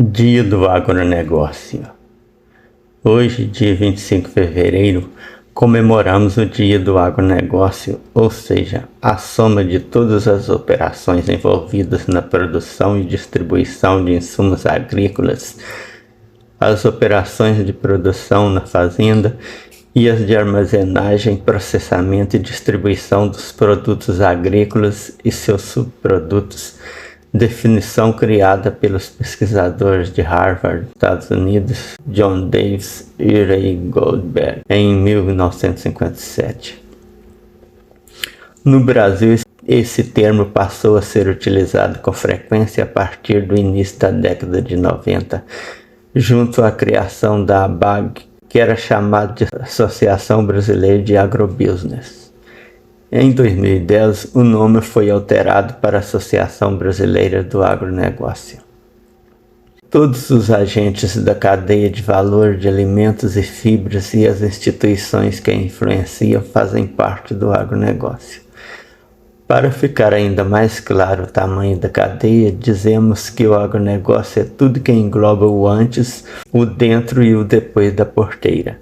Dia do Agronegócio. Hoje, dia 25 de fevereiro, comemoramos o Dia do Agronegócio, ou seja, a soma de todas as operações envolvidas na produção e distribuição de insumos agrícolas, as operações de produção na fazenda e as de armazenagem, processamento e distribuição dos produtos agrícolas e seus subprodutos, definição criada pelos pesquisadores de Harvard, Estados Unidos, John Davis e Ray Goldberg, em 1957. No Brasil, esse termo passou a ser utilizado com frequência a partir do início da década de 90, junto à criação da ABAG, que era chamada de Associação Brasileira de Agrobusiness. Em 2010, o nome foi alterado para Associação Brasileira do Agronegócio. Todos os agentes da cadeia de valor de alimentos e fibras e as instituições que a influenciam fazem parte do agronegócio. Para ficar ainda mais claro o tamanho da cadeia, dizemos que o agronegócio é tudo que engloba o antes, o dentro e o depois da porteira.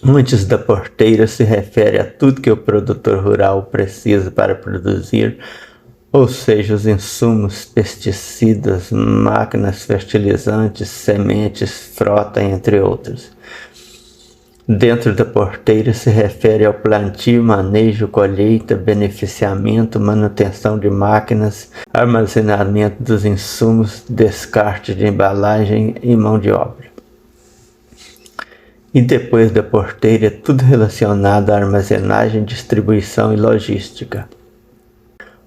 Antes da porteira se refere a tudo que o produtor rural precisa para produzir, ou seja, os insumos, pesticidas, máquinas, fertilizantes, sementes, frota, entre outros. Dentro da porteira se refere ao plantio, manejo, colheita, beneficiamento, manutenção de máquinas, armazenamento dos insumos, descarte de embalagem e mão de obra. E depois da porteira, tudo relacionado à armazenagem, distribuição e logística.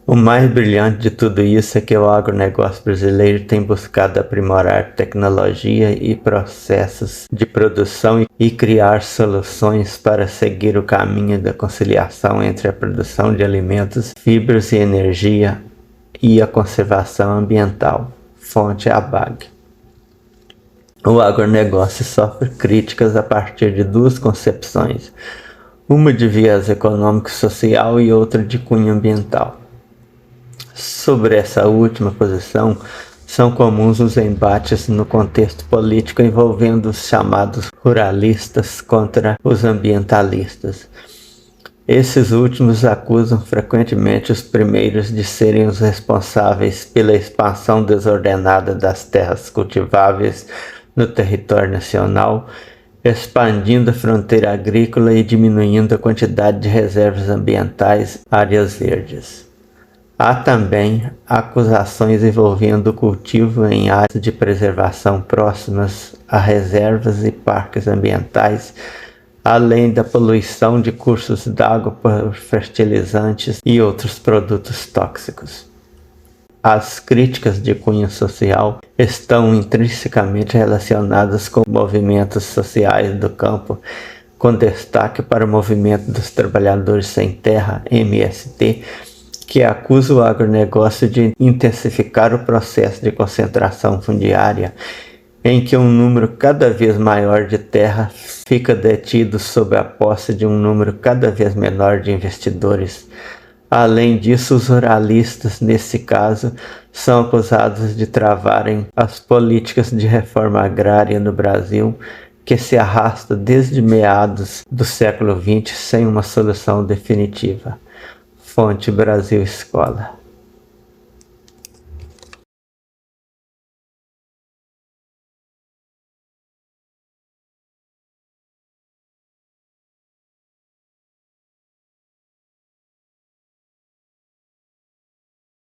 O mais brilhante de tudo isso é que o agronegócio brasileiro tem buscado aprimorar tecnologia e processos de produção e criar soluções para seguir o caminho da conciliação entre a produção de alimentos, fibras e energia e a conservação ambiental. Fonte ABAG. O agronegócio sofre críticas a partir de duas concepções, uma de viés econômico-social e outra de cunho ambiental. Sobre essa última posição, são comuns os embates no contexto político envolvendo os chamados ruralistas contra os ambientalistas. Esses últimos acusam frequentemente os primeiros de serem os responsáveis pela expansão desordenada das terras cultiváveis no território nacional, expandindo a fronteira agrícola e diminuindo a quantidade de reservas ambientais, áreas verdes. Há também acusações envolvendo o cultivo em áreas de preservação próximas a reservas e parques ambientais, além da poluição de cursos d'água por fertilizantes e outros produtos tóxicos. As críticas de cunho social estão intrinsecamente relacionadas com movimentos sociais do campo, com destaque para o Movimento dos Trabalhadores Sem Terra, MST, que acusa o agronegócio de intensificar o processo de concentração fundiária, em que um número cada vez maior de terra fica detido sob a posse de um número cada vez menor de investidores. Além disso, os ruralistas, nesse caso, são acusados de travarem as políticas de reforma agrária no Brasil, que se arrasta desde meados do século XX sem uma solução definitiva. Fonte Brasil Escola.